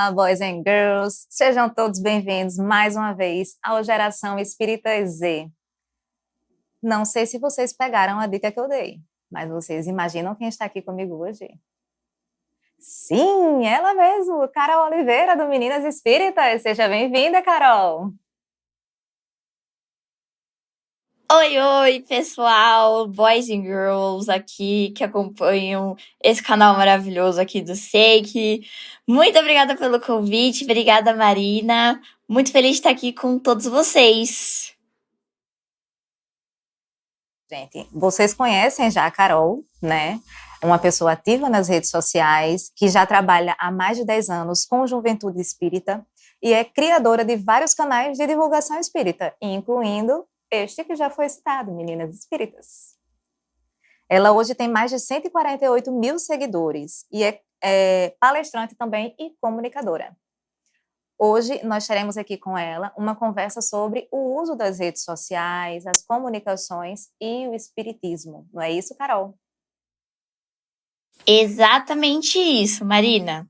Olá, boys and girls! Sejam todos bem-vindos mais uma vez ao Geração Espírita Z. Não sei se vocês pegaram a dica que eu dei, mas vocês imaginam quem está aqui comigo hoje? Sim, ela mesmo, Carol Oliveira, do Meninas Espíritas. Seja bem-vinda, Carol! Oi, pessoal, boys and girls aqui que acompanham esse canal maravilhoso aqui do Seiki. Muito obrigada pelo convite, obrigada, Marina. Muito feliz de estar aqui com todos vocês. Gente, vocês conhecem já a Carol, né? Uma pessoa ativa nas redes sociais, que já trabalha há mais de 10 anos com Juventude Espírita e é criadora de vários canais de divulgação espírita, incluindo este que já foi citado, Meninas Espíritas. Ela hoje tem mais de 148 mil seguidores e é palestrante também e comunicadora. Hoje nós teremos aqui com ela uma conversa sobre o uso das redes sociais, as comunicações e o espiritismo. Não é isso, Carol? Exatamente isso, Marina.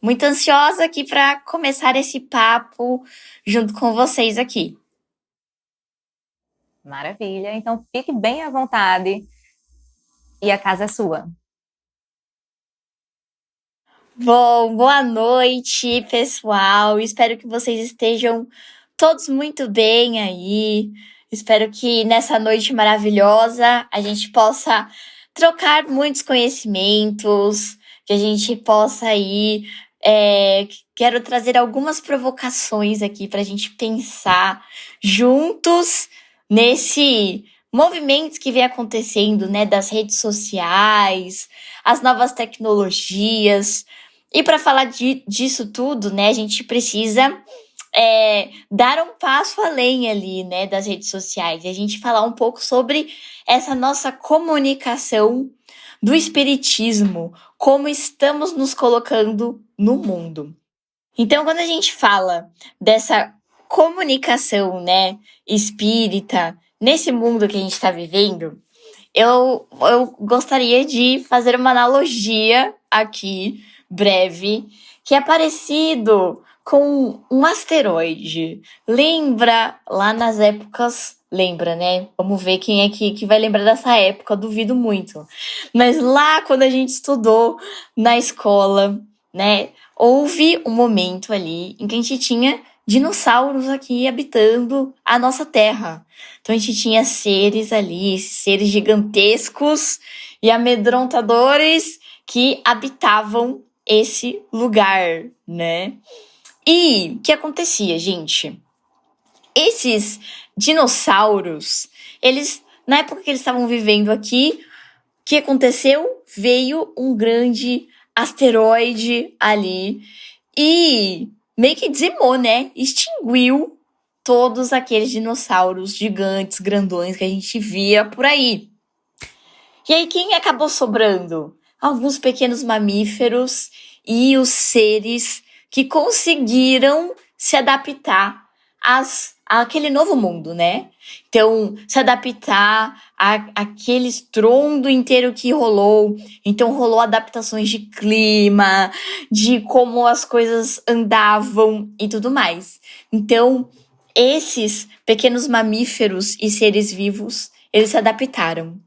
Muito ansiosa aqui para começar esse papo junto com vocês aqui. Maravilha, então fique bem à vontade e a casa é sua. Bom, boa noite, pessoal. Espero que vocês estejam todos muito bem aí. Espero que nessa noite maravilhosa a gente possa trocar muitos conhecimentos, que a gente possa aí. Quero trazer algumas provocações aqui para a gente pensar juntos nesse movimento que vem acontecendo, né, das redes sociais, as novas tecnologias. E para falar disso tudo, né, a gente precisa dar um passo além ali, né, das redes sociais. E a gente falar um pouco sobre essa nossa comunicação do espiritismo, como estamos nos colocando no mundo. Então, quando a gente fala dessa comunicação, né, espírita, nesse mundo que a gente está vivendo, eu gostaria de fazer uma analogia aqui, breve, que é parecido com um asteroide. Lembra lá nas épocas... Lembra, né? Vamos ver quem é que vai lembrar dessa época, duvido muito. Mas lá, quando a gente estudou na escola, né? Houve um momento ali em que a gente tinha dinossauros aqui habitando a nossa Terra. Então a gente tinha seres ali, seres gigantescos e amedrontadores que habitavam esse lugar, né? E o que acontecia, gente? Esses dinossauros, eles, na época que eles estavam vivendo aqui, o que aconteceu? Veio um grande asteroide ali e meio que dizimou, né? Extinguiu todos aqueles dinossauros gigantes, grandões que a gente via por aí. E aí, quem acabou sobrando? Alguns pequenos mamíferos e os seres que conseguiram se adaptar àquele novo mundo, né? Então, se adaptar àquele estrondo inteiro que rolou. Então, rolou adaptações de clima, de como as coisas andavam e tudo mais. Então, esses pequenos mamíferos e seres vivos, eles se adaptaram.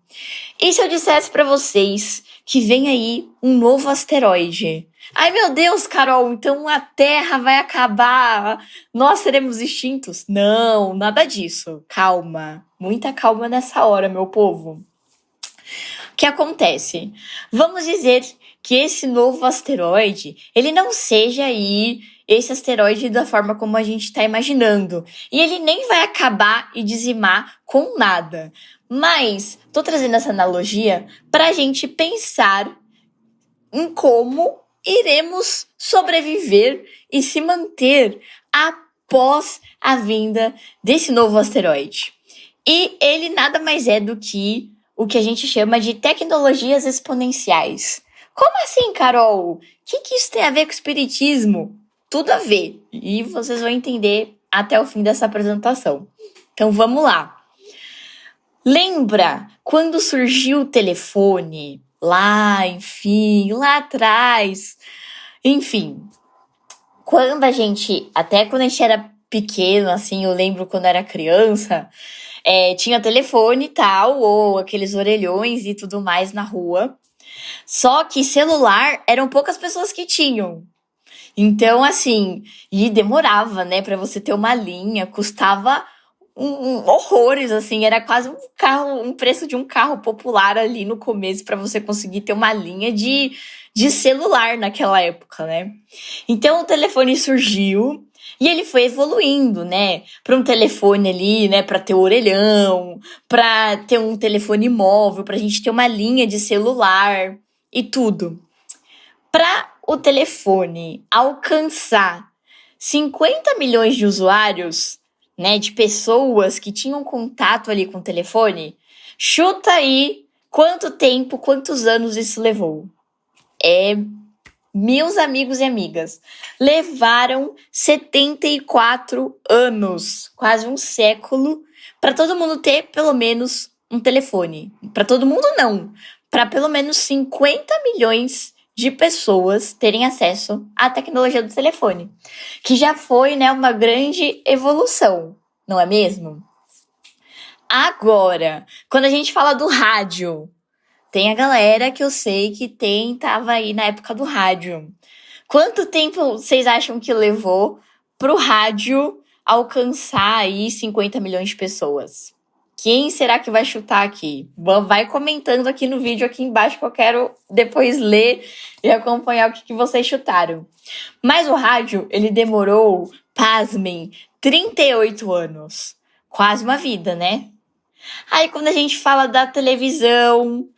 E se eu dissesse pra vocês que vem aí um novo asteroide? Ai, meu Deus, Carol, então a Terra vai acabar, nós seremos extintos? Não, nada disso. Calma, muita calma nessa hora, meu povo. O que acontece? Vamos dizer que esse novo asteroide, ele não seja aí esse asteroide da forma como a gente está imaginando. E ele nem vai acabar e dizimar com nada. Mas tô trazendo essa analogia para a gente pensar em como iremos sobreviver e se manter após a vinda desse novo asteroide. E ele nada mais é do que o que a gente chama de tecnologias exponenciais. Como assim, Carol? O que isso tem a ver com o espiritismo? Tudo a ver. E vocês vão entender até o fim dessa apresentação. Então vamos lá. Lembra quando surgiu o telefone? Lá, enfim, lá atrás. Enfim, até quando a gente era pequeno, assim, eu lembro quando era criança, tinha telefone e tal, ou aqueles orelhões e tudo mais na rua. Só que celular eram poucas pessoas que tinham. Então, assim, e demorava, né, pra você ter uma linha, custava horrores, assim, era quase um preço de um carro popular ali no começo pra você conseguir ter uma linha de celular naquela época, né? Então o telefone surgiu e ele foi evoluindo, né? Para um telefone ali, né? Para ter o orelhão, para ter um telefone móvel, para a gente ter uma linha de celular e tudo. Para o telefone alcançar 50 milhões de usuários, né? De pessoas que tinham contato ali com o telefone, chuta aí quanto tempo, quantos anos isso levou. Meus amigos e amigas, levaram 74 anos, quase um século, para todo mundo ter pelo menos um telefone. Para todo mundo, não. Para pelo menos 50 milhões de pessoas terem acesso à tecnologia do telefone. Que já foi, né, uma grande evolução, não é mesmo? Agora, quando a gente fala do rádio, tem a galera que eu sei que tava aí na época do rádio. Quanto tempo vocês acham que levou pro rádio alcançar aí 50 milhões de pessoas? Quem será que vai chutar aqui? Vai comentando aqui no vídeo aqui embaixo que eu quero depois ler e acompanhar o que vocês chutaram. Mas o rádio, ele demorou, pasmem, 38 anos. Quase uma vida, né? Aí quando a gente fala da televisão,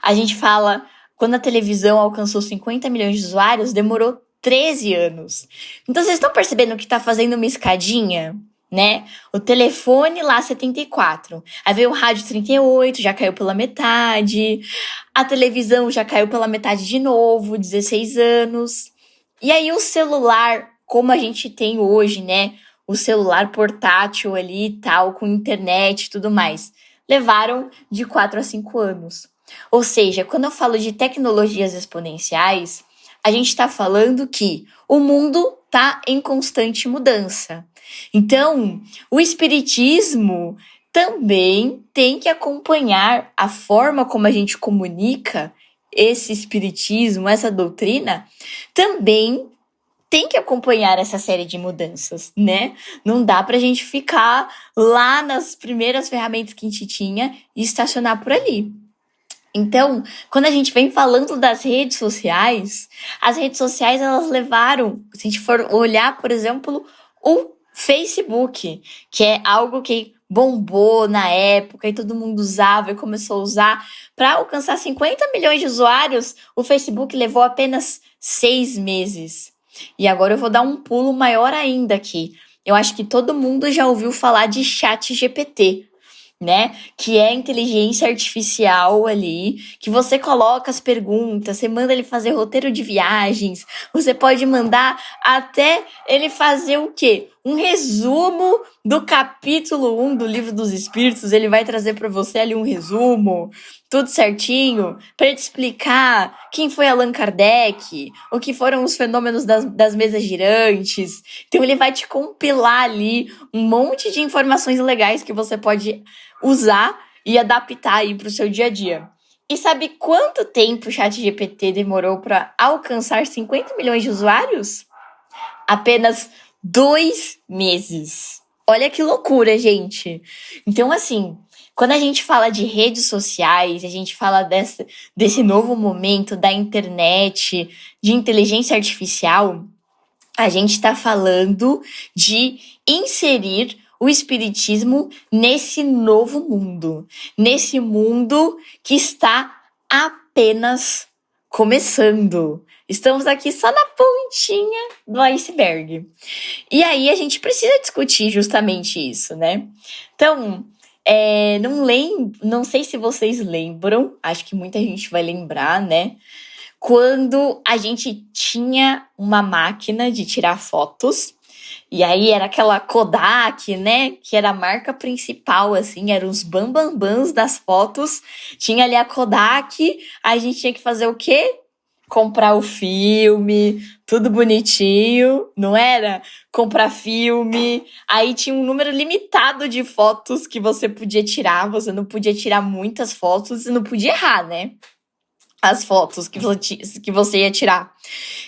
a gente fala, quando a televisão alcançou 50 milhões de usuários, demorou 13 anos. Então, vocês estão percebendo que tá fazendo uma escadinha, né? O telefone lá, 74. Aí veio o rádio, 38, já caiu pela metade. A televisão já caiu pela metade de novo, 16 anos. E aí o celular, como a gente tem hoje, né? O celular portátil ali e tal, com internet e tudo mais, levaram de 4 a 5 anos. Ou seja, quando eu falo de tecnologias exponenciais, a gente está falando que o mundo está em constante mudança. Então, o espiritismo também tem que acompanhar a forma como a gente comunica esse espiritismo, essa doutrina, também tem que acompanhar essa série de mudanças, né? Não dá pra gente ficar lá nas primeiras ferramentas que a gente tinha e estacionar por ali. Então, quando a gente vem falando das redes sociais, as redes sociais elas levaram, se a gente for olhar, por exemplo, o Facebook, que é algo que bombou na época e todo mundo usava e começou a usar, para alcançar 50 milhões de usuários, o Facebook levou apenas 6 meses. E agora eu vou dar um pulo maior ainda aqui. Eu acho que todo mundo já ouviu falar de ChatGPT, né? Que é inteligência artificial ali, que você coloca as perguntas, você manda ele fazer roteiro de viagens, você pode mandar até ele fazer o quê? Um resumo do capítulo 1 do Livro dos Espíritos, ele vai trazer para você ali um resumo, tudo certinho, para te explicar quem foi Allan Kardec, o que foram os fenômenos das mesas girantes. Então ele vai te compilar ali um monte de informações legais que você pode usar e adaptar aí para o seu dia a dia. E sabe quanto tempo o ChatGPT demorou para alcançar 50 milhões de usuários? Apenas 2 meses. Olha que loucura, gente. Então, assim, quando a gente fala de redes sociais, a gente fala desse novo momento da internet, de inteligência artificial, a gente está falando de inserir o espiritismo nesse novo mundo, nesse mundo que está apenas começando. Estamos aqui só na pontinha do iceberg. E aí a gente precisa discutir justamente isso, né? Então, não sei se vocês lembram, acho que muita gente vai lembrar, né? Quando a gente tinha uma máquina de tirar fotos, e aí era aquela Kodak, né, que era a marca principal, assim, eram os bambambãs das fotos, tinha ali a Kodak, aí a gente tinha que fazer o quê? comprar o filme, tudo bonitinho, não era? Comprar filme, aí tinha um número limitado de fotos que você podia tirar, você não podia tirar muitas fotos e não podia errar, né? As fotos que você ia tirar.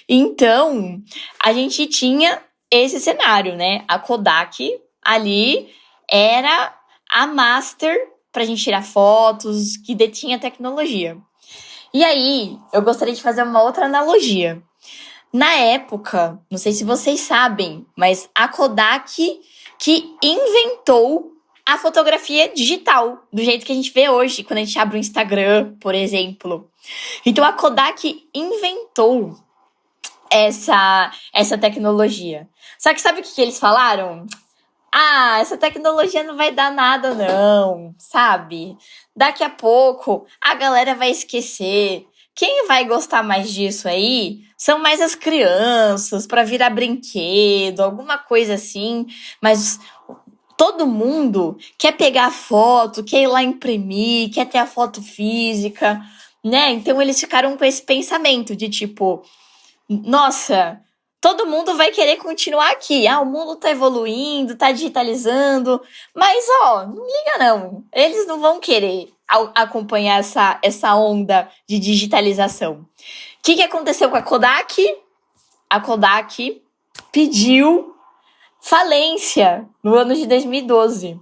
Então, a gente tinha esse cenário, né? A Kodak ali era a master pra gente tirar fotos, que detinha tecnologia. E aí, eu gostaria de fazer uma outra analogia. Na época, não sei se vocês sabem, mas a Kodak que inventou a fotografia digital, do jeito que a gente vê hoje, quando a gente abre o Instagram, por exemplo. Então, a Kodak inventou essa tecnologia. Só que sabe o que eles falaram? Ah, essa tecnologia não vai dar nada não, sabe? Daqui a pouco a galera vai esquecer. Quem vai gostar mais disso aí são mais as crianças, para virar brinquedo, alguma coisa assim. Mas todo mundo quer pegar a foto, quer ir lá imprimir, quer ter a foto física, né? Então eles ficaram com esse pensamento de tipo, nossa, todo mundo vai querer continuar aqui. Ah, o mundo tá evoluindo, tá digitalizando. Mas, ó, não liga não. Eles não vão querer acompanhar essa onda de digitalização. O que aconteceu com a Kodak? A Kodak pediu falência no ano de 2012.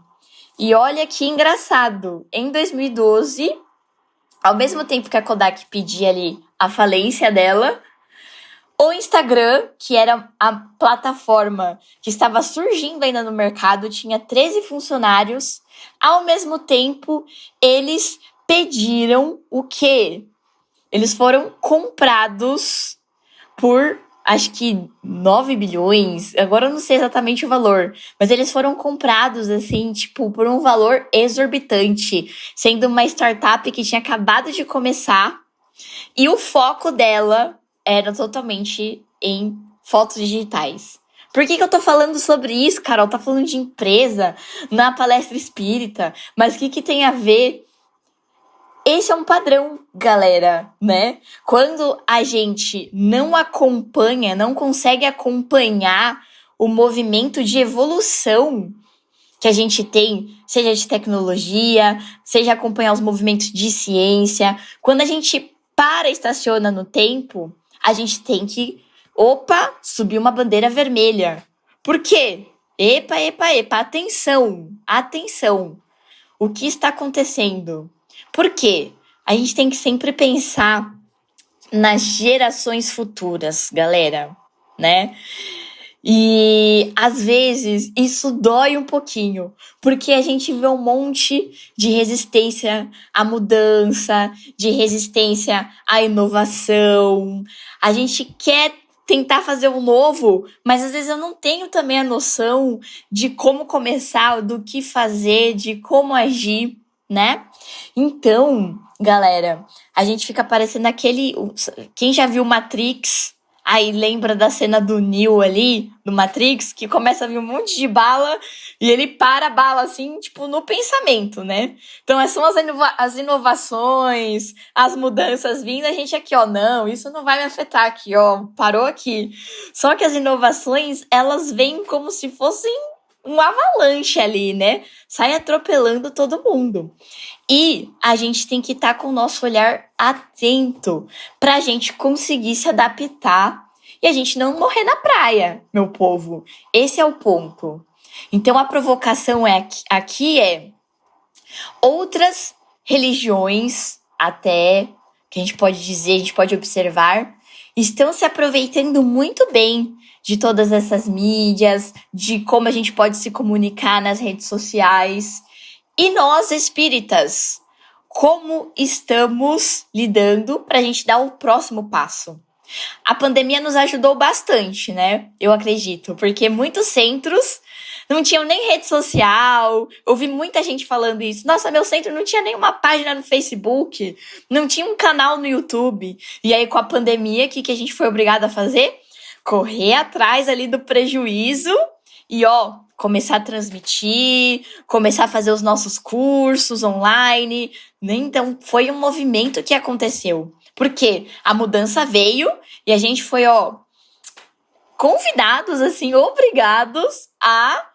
E olha que engraçado. Em 2012, ao mesmo tempo que a Kodak pedia ali a falência dela, o Instagram, que era a plataforma que estava surgindo ainda no mercado, tinha 13 funcionários. Ao mesmo tempo, eles pediram o quê? Eles foram comprados por, acho que 9 bilhões. Agora eu não sei exatamente o valor. Mas eles foram comprados, assim, tipo, por um valor exorbitante. Sendo uma startup que tinha acabado de começar. E o foco dela era totalmente em fotos digitais. Por que eu tô falando sobre isso, Carol? Tá falando de empresa na palestra espírita, mas o que tem a ver? Esse é um padrão, galera, né? Quando a gente não acompanha, não consegue acompanhar o movimento de evolução que a gente tem, seja de tecnologia, seja acompanhar os movimentos de ciência, quando a gente estaciona no tempo, a gente tem que, subir uma bandeira vermelha. Por quê? Epa, atenção. O que está acontecendo? Por quê? A gente tem que sempre pensar nas gerações futuras, galera, né? E às vezes isso dói um pouquinho, porque a gente vê um monte de resistência à mudança, de resistência à inovação. A gente quer tentar fazer o novo, mas às vezes eu não tenho também a noção de como começar, do que fazer, de como agir, né? Então, galera, a gente fica parecendo aquele... Quem já viu Matrix... Aí lembra da cena do Neo ali, do Matrix, que começa a vir um monte de bala e ele para a bala, assim, tipo, no pensamento, né? Então, são as inovações, as mudanças vindo, a gente aqui, ó, não, isso não vai me afetar aqui, ó, parou aqui. Só que as inovações, elas vêm como se fossem um avalanche ali, né? Sai atropelando todo mundo. E a gente tem que estar com o nosso olhar atento para a gente conseguir se adaptar e a gente não morrer na praia, meu povo. Esse é o ponto. Então a provocação aqui é outras religiões, até que a gente pode dizer, a gente pode observar, estão se aproveitando muito bem de todas essas mídias, de como a gente pode se comunicar nas redes sociais. E nós, espíritas, como estamos lidando para a gente dar o próximo passo? A pandemia nos ajudou bastante, né? Eu acredito, porque muitos centros não tinham nem rede social. Ouvi muita gente falando isso. Nossa, meu centro não tinha nenhuma página no Facebook, não tinha um canal no YouTube. E aí, com a pandemia, o que a gente foi obrigado a fazer? Correr atrás ali do prejuízo e, começar a transmitir, começar a fazer os nossos cursos online, né? Então, foi um movimento que aconteceu. Porque a mudança veio e a gente foi, convidados, assim, obrigados a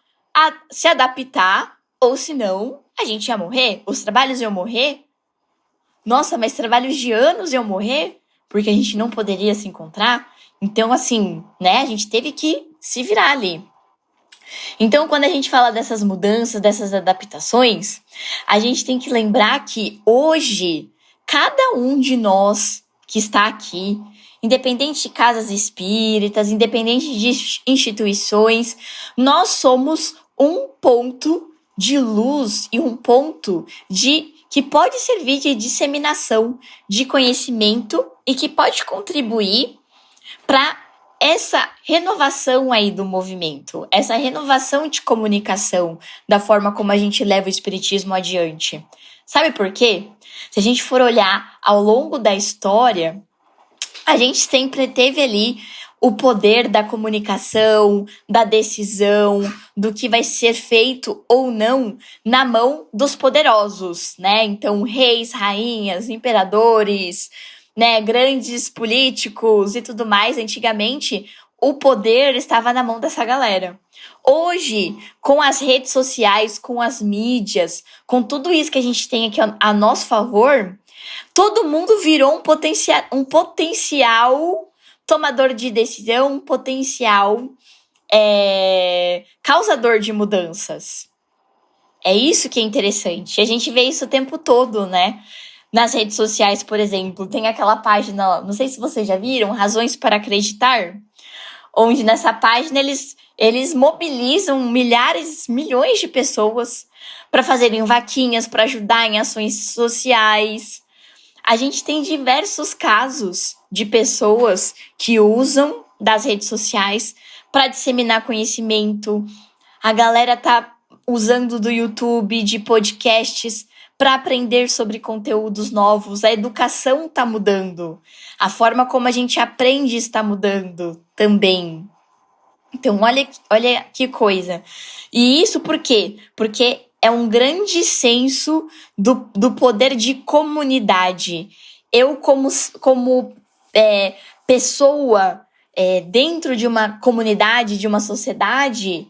se adaptar, ou senão a gente ia morrer, os trabalhos iam morrer. Nossa, mas trabalhos de anos iam morrer, porque a gente não poderia se encontrar. Então, assim, né, a gente teve que se virar ali. Então, quando a gente fala dessas mudanças, dessas adaptações, a gente tem que lembrar que hoje, cada um de nós que está aqui, independente de casas espíritas, independente de instituições, nós somos um ponto de luz e um ponto que pode servir de disseminação de conhecimento e que pode contribuir para essa renovação aí do movimento, essa renovação de comunicação, da forma como a gente leva o espiritismo adiante. Sabe por quê? Se a gente for olhar ao longo da história, a gente sempre teve ali o poder da comunicação, da decisão, do que vai ser feito ou não na mão dos poderosos, né? Então, reis, rainhas, imperadores, né, grandes políticos e tudo mais. Antigamente, o poder estava na mão dessa galera. Hoje, com as redes sociais, com as mídias, com tudo isso que a gente tem aqui a nosso favor, todo mundo virou um potencial tomador de decisão, um potencial causador de mudanças. É isso que é interessante. A gente vê isso o tempo todo, né? Nas redes sociais, por exemplo, tem aquela página, não sei se vocês já viram, Razões para Acreditar, onde nessa página eles mobilizam milhões de pessoas para fazerem vaquinhas, para ajudar em ações sociais. A gente tem diversos casos de pessoas que usam das redes sociais para disseminar conhecimento. A galera tá usando do YouTube, de podcasts, para aprender sobre conteúdos novos. A educação está mudando. A forma como a gente aprende está mudando também. Então, olha que coisa. E isso por quê? Porque é um grande senso do poder de comunidade. Eu, como pessoa dentro de uma comunidade, de uma sociedade,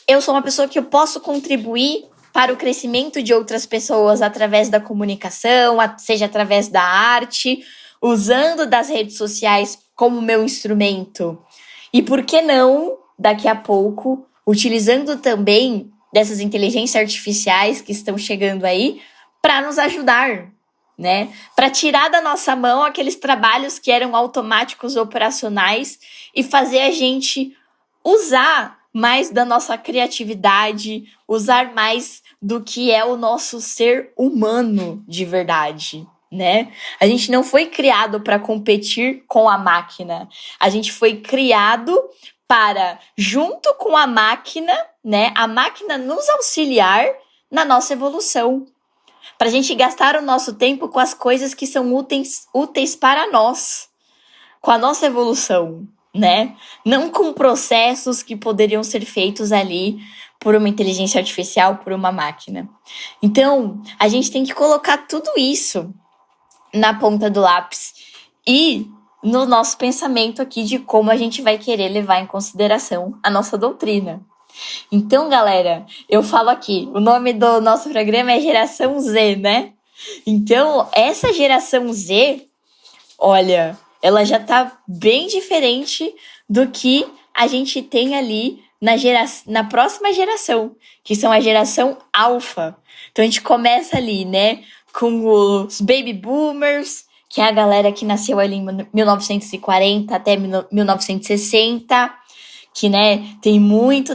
eu sou uma pessoa que eu posso contribuir para o crescimento de outras pessoas através da comunicação, seja através da arte, usando das redes sociais como meu instrumento. E por que não, daqui a pouco, utilizando também dessas inteligências artificiais que estão chegando aí para nos ajudar, né? Para tirar da nossa mão aqueles trabalhos que eram automáticos, operacionais e fazer a gente usar mais da nossa criatividade, usar mais do que é o nosso ser humano de verdade, né? A gente não foi criado para competir com a máquina. A gente foi criado para, junto com a máquina, né, a máquina nos auxiliar na nossa evolução. Para a gente gastar o nosso tempo com as coisas que são úteis para nós, com a nossa evolução, né? Não com processos que poderiam ser feitos ali por uma inteligência artificial, por uma máquina. Então, a gente tem que colocar tudo isso na ponta do lápis e no nosso pensamento aqui de como a gente vai querer levar em consideração a nossa doutrina. Então, galera, eu falo aqui, o nome do nosso programa é Geração Z, né? Então, essa Geração Z, olha, ela já tá bem diferente do que a gente tem ali na próxima geração, que são a geração alfa. Então, a gente começa ali, né, com os baby boomers, que é a galera que nasceu ali em 1940 até 1960, que, né, tem muito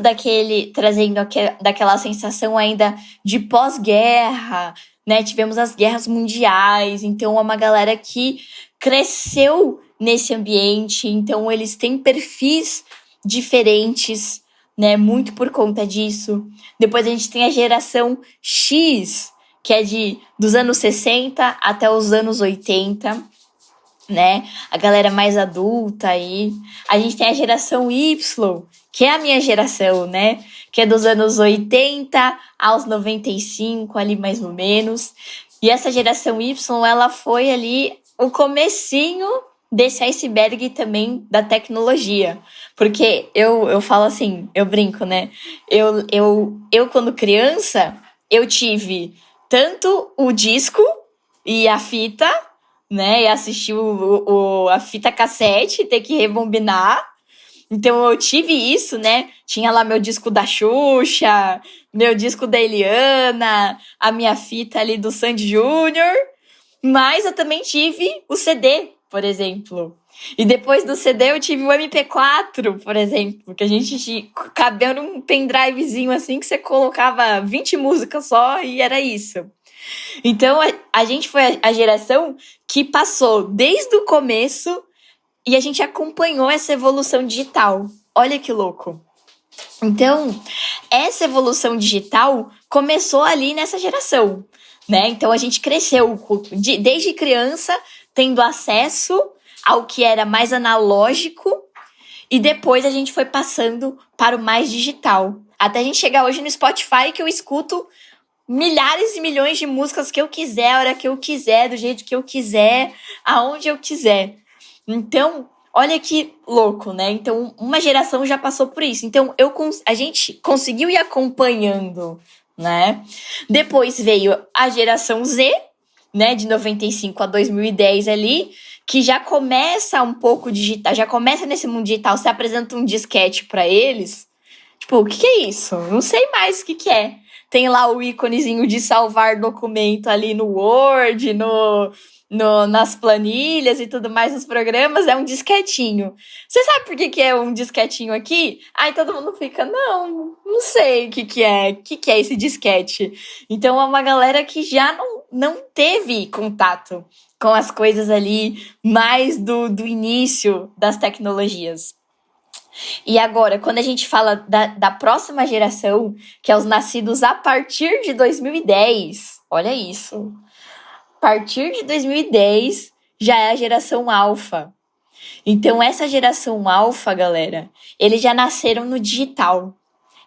trazendo daquela sensação ainda de pós-guerra, né, tivemos as guerras mundiais, então é uma galera que cresceu nesse ambiente, então eles têm perfis diferentes, né, muito por conta disso. Depois a gente tem a geração X, que é dos anos 60 até os anos 80, né? A galera mais adulta aí. A gente tem a geração Y, que é a minha geração, né? Que é dos anos 80 aos 95, ali mais ou menos. E essa geração Y, ela foi ali o comecinho desse iceberg também da tecnologia. Porque eu falo assim, eu brinco, né? Eu quando criança, eu tive tanto o disco e a fita, né? E assistir a fita cassete, ter que rebombinar. Então eu tive isso, né? Tinha lá meu disco da Xuxa, meu disco da Eliana, a minha fita ali do Sandy Júnior. Mas eu também tive o CD, por exemplo. E depois do CD eu tive o MP4, por exemplo, que a gente cabia num pendrivezinho assim que você colocava 20 músicas só e era isso. Então a gente foi a geração que passou desde o começo e a gente acompanhou essa evolução digital. Olha que louco. Então, essa evolução digital começou ali nessa geração, né? Então, a gente cresceu desde criança tendo acesso ao que era mais analógico e depois a gente foi passando para o mais digital. Até a gente chegar hoje no Spotify que eu escuto milhares e milhões de músicas que eu quiser, a hora que eu quiser, do jeito que eu quiser, aonde eu quiser. Então, olha que louco, né? Então, uma geração já passou por isso. Então, a gente conseguiu ir acompanhando, né? Depois veio a geração Z, né? De 95 a 2010 ali, que já começa um pouco digital, já começa nesse mundo digital, você apresenta um disquete para eles. Tipo, o que é isso? Não sei mais o que é. Tem lá o íconezinho de salvar documento ali no Word, nas planilhas e tudo mais, nos programas, é um disquetinho. Você sabe por que é um disquetinho aqui? Aí todo mundo fica, não sei o que é. O que é esse disquete? Então é uma galera que já não teve contato com as coisas ali mais do início das tecnologias. E agora, quando a gente fala da próxima geração, que é os nascidos a partir de 2010, olha isso. A partir de 2010 já é a geração alfa. Então, essa geração alfa, galera, eles já nasceram no digital.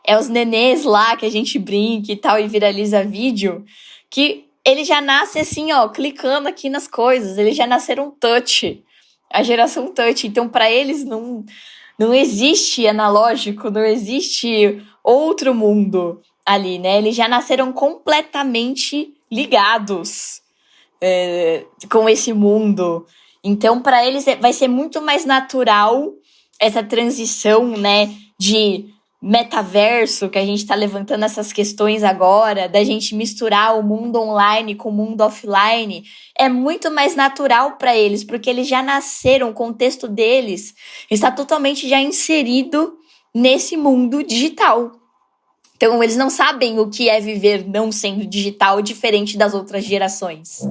É os nenês lá que a gente brinca e tal e viraliza vídeo, que eles já nascem assim, ó, clicando aqui nas coisas. Eles já nasceram touch. A geração touch. Então, para eles, não existe analógico, não existe outro mundo ali, né? Eles já nasceram completamente ligados com esse mundo. Então, para eles vai ser muito mais natural essa transição, né, de metaverso, que a gente está levantando essas questões agora, da gente misturar o mundo online com o mundo offline, é muito mais natural para eles, porque eles já nasceram, o contexto deles está totalmente já inserido nesse mundo digital. Então, eles não sabem o que é viver não sendo digital, diferente das outras gerações.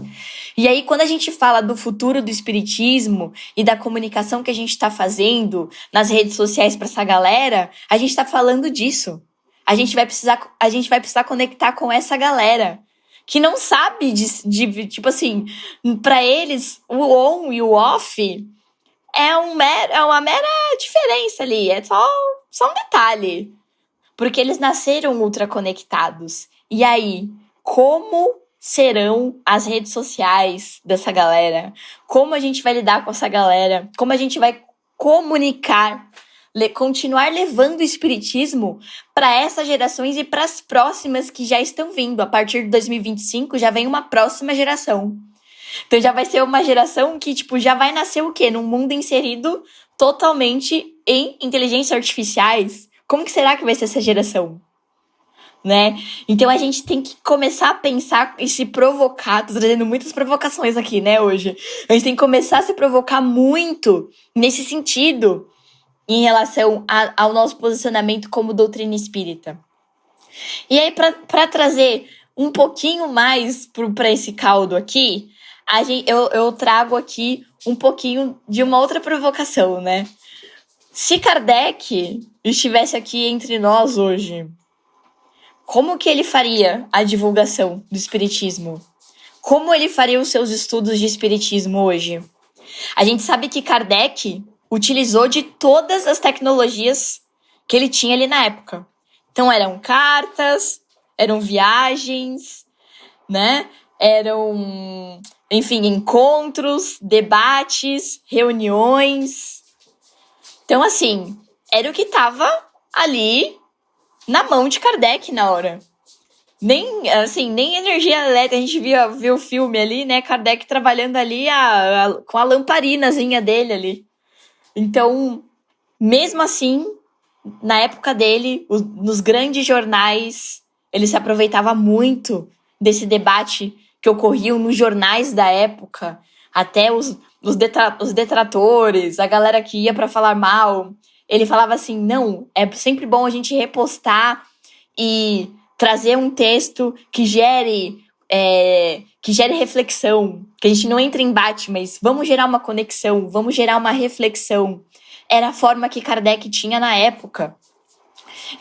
E aí, quando a gente fala do futuro do espiritismo e da comunicação que a gente está fazendo nas redes sociais para essa galera, a gente está falando disso. A gente vai precisar conectar com essa galera que não sabe tipo assim, para eles, o on e o off é uma mera diferença ali, é só um detalhe. Porque eles nasceram ultraconectados. E aí, como serão as redes sociais dessa galera? Como a gente vai lidar com essa galera? Como a gente vai comunicar, continuar levando o espiritismo para essas gerações e para as próximas que já estão vindo? A partir de 2025 já vem uma próxima geração. Então já vai ser uma geração que tipo já vai nascer o quê? Num mundo inserido totalmente em inteligências artificiais. Como que será que vai ser essa geração? Né? Então a gente tem que começar a pensar e se provocar. Tô trazendo muitas provocações aqui, né, hoje. A gente tem que começar a se provocar muito nesse sentido em relação ao nosso posicionamento como doutrina espírita. E aí, para trazer um pouquinho mais para esse caldo aqui, eu trago aqui um pouquinho de uma outra provocação, né? Se Kardec estivesse aqui entre nós hoje, como que ele faria a divulgação do espiritismo? Como ele faria os seus estudos de espiritismo hoje? A gente sabe que Kardec utilizou de todas as tecnologias que ele tinha ali na época. Então eram cartas, eram viagens, né? Eram enfim, encontros, debates, reuniões. Então, assim, era o que estava ali na mão de Kardec na hora. Nem energia elétrica, a gente viu o filme ali, né? Kardec trabalhando ali com a lamparinazinha dele ali. Então, mesmo assim, na época dele, nos grandes jornais, ele se aproveitava muito desse debate que ocorriam nos jornais da época, até os detratores, a galera que ia para falar mal. Ele falava assim, não, é sempre bom a gente repostar e trazer um texto que gere reflexão, que a gente não entre em embate, mas vamos gerar uma conexão, vamos gerar uma reflexão. Era a forma que Kardec tinha na época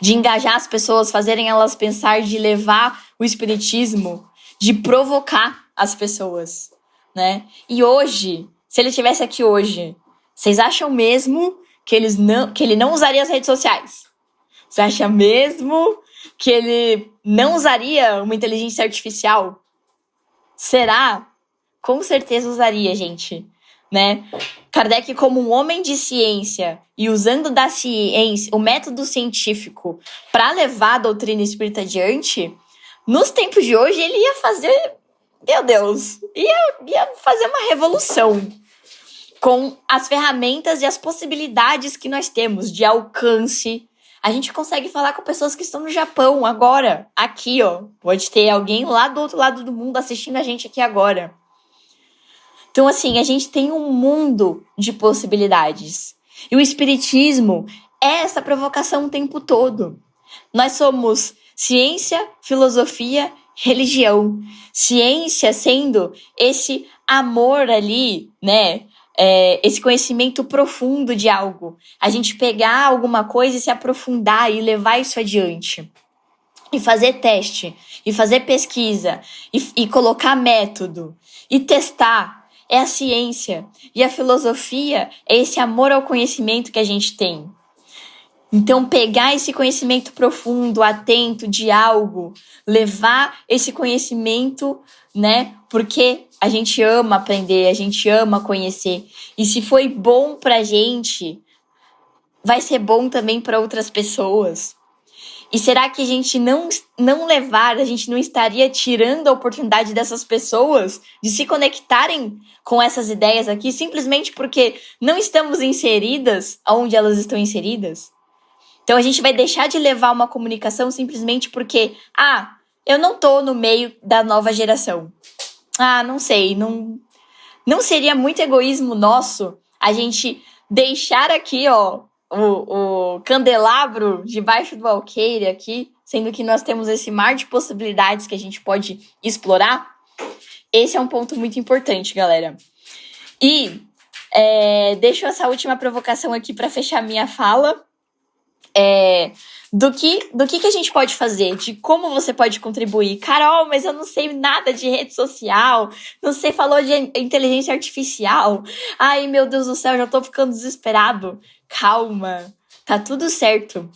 de engajar as pessoas, fazerem elas pensar, de levar o espiritismo, de provocar as pessoas, né? E hoje, se ele estivesse aqui hoje, vocês acham mesmo que ele não usaria as redes sociais? Você acha mesmo que ele não usaria uma inteligência artificial? Será? Com certeza usaria, gente, né? Kardec, como um homem de ciência e usando da ciência, o método científico para levar a doutrina espírita adiante, nos tempos de hoje ele ia fazer, meu Deus, ia fazer uma revolução com as ferramentas e as possibilidades que nós temos de alcance. A gente consegue falar com pessoas que estão no Japão agora, aqui, ó. Pode ter alguém lá do outro lado do mundo assistindo a gente aqui agora. Então, assim, a gente tem um mundo de possibilidades. E o espiritismo é essa provocação o tempo todo. Nós somos ciência, filosofia, religião. Ciência sendo esse amor ali, né? Esse conhecimento profundo de algo. A gente pegar alguma coisa e se aprofundar e levar isso adiante. E fazer teste, e fazer pesquisa, e colocar método, e testar. É a ciência. E a filosofia é esse amor ao conhecimento que a gente tem. Então, pegar esse conhecimento profundo, atento de algo, levar esse conhecimento, né? Porque a gente ama aprender, a gente ama conhecer. E se foi bom pra gente, vai ser bom também para outras pessoas. E será que a gente não levar, a gente não estaria tirando a oportunidade dessas pessoas de se conectarem com essas ideias aqui simplesmente porque não estamos inseridas onde elas estão inseridas? Então a gente vai deixar de levar uma comunicação simplesmente porque, eu não tô no meio da nova geração. Não sei, não seria muito egoísmo nosso a gente deixar aqui, ó, o candelabro debaixo do alqueire aqui, sendo que nós temos esse mar de possibilidades que a gente pode explorar? Esse é um ponto muito importante, galera. E deixo essa última provocação aqui para fechar minha fala. Do que a gente pode fazer, de como você pode contribuir. Carol, mas eu não sei nada de rede social, não sei, falou de inteligência artificial. Ai, meu Deus do céu, já tô ficando desesperado. Calma, tá tudo certo.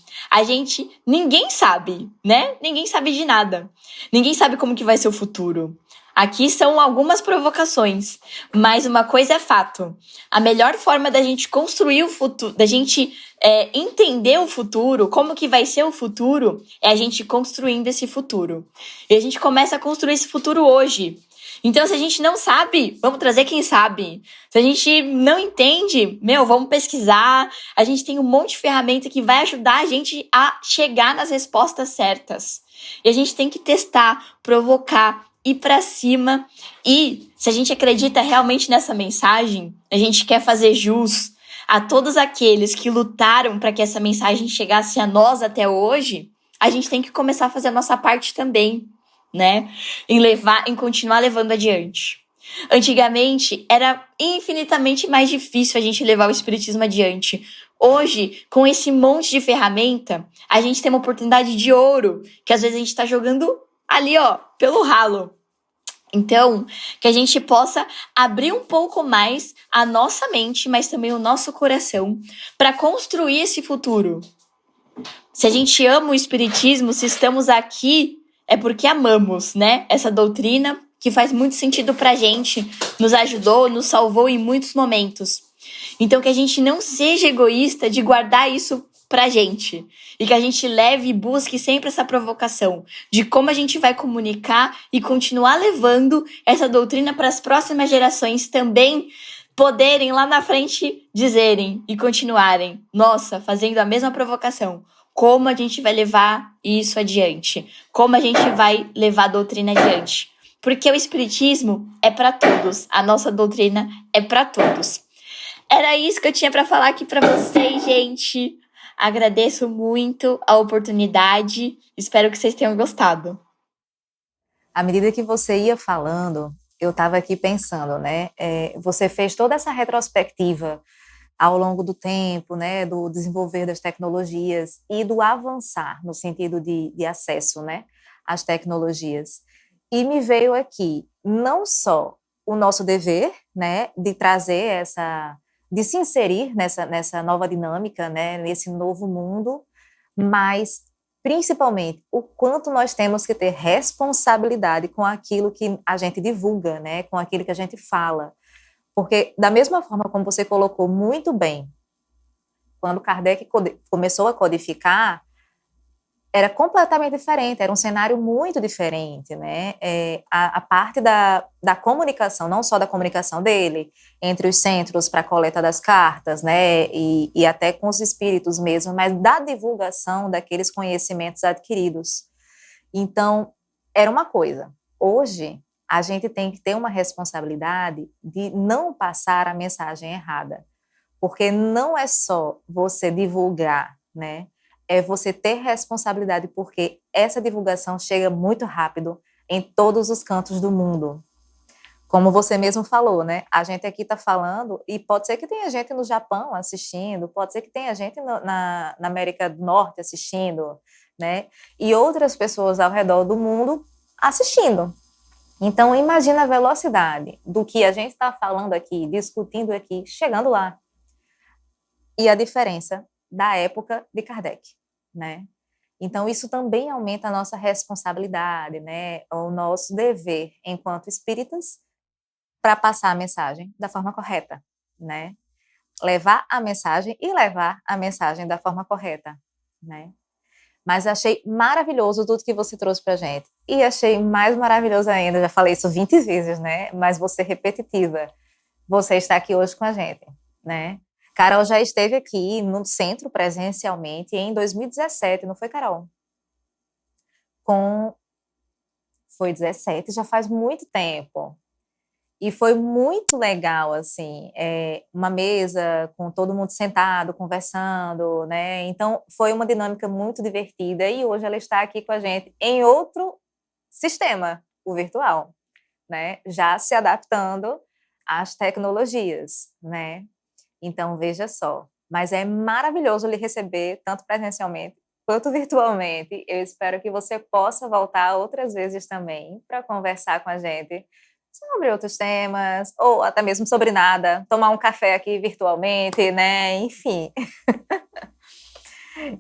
Ninguém sabe, né? Ninguém sabe de nada. Ninguém sabe como que vai ser o futuro. Aqui são algumas provocações, mas uma coisa é fato. A melhor forma da gente construir o futuro, da gente entender o futuro, como que vai ser o futuro, é a gente construindo esse futuro. E a gente começa a construir esse futuro hoje. Então, se a gente não sabe, vamos trazer quem sabe. Se a gente não entende, vamos pesquisar. A gente tem um monte de ferramenta que vai ajudar a gente a chegar nas respostas certas. E a gente tem que testar, provocar, ir para cima. E se a gente acredita realmente nessa mensagem, a gente quer fazer jus a todos aqueles que lutaram para que essa mensagem chegasse a nós até hoje, a gente tem que começar a fazer a nossa parte também, né? Em continuar levando adiante. Antigamente, era infinitamente mais difícil a gente levar o espiritismo adiante. Hoje, com esse monte de ferramenta, a gente tem uma oportunidade de ouro, que às vezes a gente está jogando ali, ó, pelo ralo. Então, que a gente possa abrir um pouco mais a nossa mente, mas também o nosso coração, para construir esse futuro. Se a gente ama o espiritismo, se estamos aqui, é porque amamos, né? Essa doutrina, que faz muito sentido pra gente, nos ajudou, nos salvou em muitos momentos. Então, que a gente não seja egoísta de guardar isso pra gente. E que a gente leve e busque sempre essa provocação de como a gente vai comunicar e continuar levando essa doutrina para as próximas gerações também poderem lá na frente dizerem e continuarem. Nossa, fazendo a mesma provocação. Como a gente vai levar isso adiante? Como a gente vai levar a doutrina adiante? Porque o espiritismo é para todos, a nossa doutrina é para todos. Era isso que eu tinha para falar aqui para vocês, gente. Agradeço muito a oportunidade. Espero que vocês tenham gostado. À medida que você ia falando, eu estava aqui pensando, né? Você fez toda essa retrospectiva ao longo do tempo, né? Do desenvolver das tecnologias e do avançar no sentido de acesso, né? Às tecnologias. E me veio aqui não só o nosso dever, né? De trazer de se inserir nessa nova dinâmica, né? Nesse novo mundo, mas principalmente o quanto nós temos que ter responsabilidade com aquilo que a gente divulga, né, com aquilo que a gente fala. Porque, da mesma forma como você colocou muito bem, quando Kardec começou a codificar, era completamente diferente, era um cenário muito diferente, né? A parte da comunicação, não só da comunicação dele, entre os centros para a coleta das cartas, né? E até com os espíritos mesmo, mas da divulgação daqueles conhecimentos adquiridos. Então, era uma coisa. Hoje, a gente tem que ter uma responsabilidade de não passar a mensagem errada, porque não é só você divulgar, né? É você ter responsabilidade, porque essa divulgação chega muito rápido em todos os cantos do mundo. Como você mesmo falou, né? A gente aqui está falando, e pode ser que tenha gente no Japão assistindo, pode ser que tenha gente na América do Norte assistindo, né? E outras pessoas ao redor do mundo assistindo. Então, imagina a velocidade do que a gente está falando aqui, discutindo aqui, chegando lá. E a diferença da época de Kardec, né? Então, isso também aumenta a nossa responsabilidade, né? O nosso dever enquanto espíritas para passar a mensagem da forma correta, né? Levar a mensagem e levar a mensagem da forma correta, né? Mas achei maravilhoso tudo que você trouxe para a gente. E achei mais maravilhoso ainda, já falei isso 20 vezes, né? Mas você repetitiva. Você está aqui hoje com a gente, né? Carol já esteve aqui no centro presencialmente em 2017, não foi, Carol? Foi 17, já faz muito tempo. E foi muito legal, assim, uma mesa com todo mundo sentado, conversando, né? Então, foi uma dinâmica muito divertida e hoje ela está aqui com a gente em outro sistema, o virtual, né? Já se adaptando às tecnologias, né? Então, veja só. Mas é maravilhoso lhe receber, tanto presencialmente quanto virtualmente. Eu espero que você possa voltar outras vezes também para conversar com a gente sobre outros temas, ou até mesmo sobre nada, tomar um café aqui virtualmente, né? Enfim.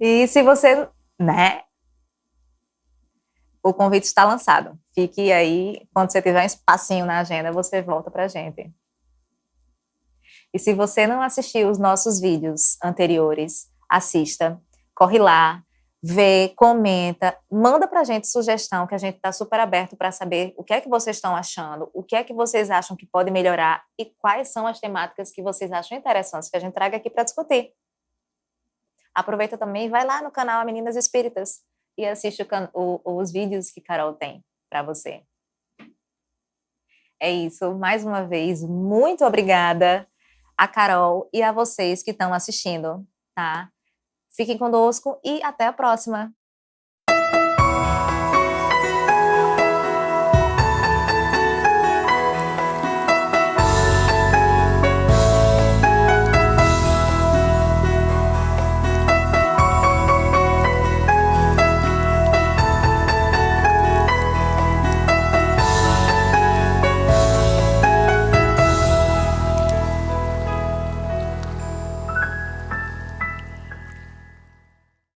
E se você, né? O convite está lançado. Fique aí, quando você tiver um espacinho na agenda, você volta para a gente. E se você não assistiu os nossos vídeos anteriores, assista, corre lá, vê, comenta, manda pra gente sugestão, que a gente está super aberto para saber o que é que vocês estão achando, o que é que vocês acham que pode melhorar e quais são as temáticas que vocês acham interessantes que a gente traga aqui para discutir. Aproveita também e vai lá no canal A Meninas Espíritas e assiste os vídeos que Carol tem para você. É isso, mais uma vez, muito obrigada a Carol e a vocês que estão assistindo, tá? Fiquem conosco e até a próxima!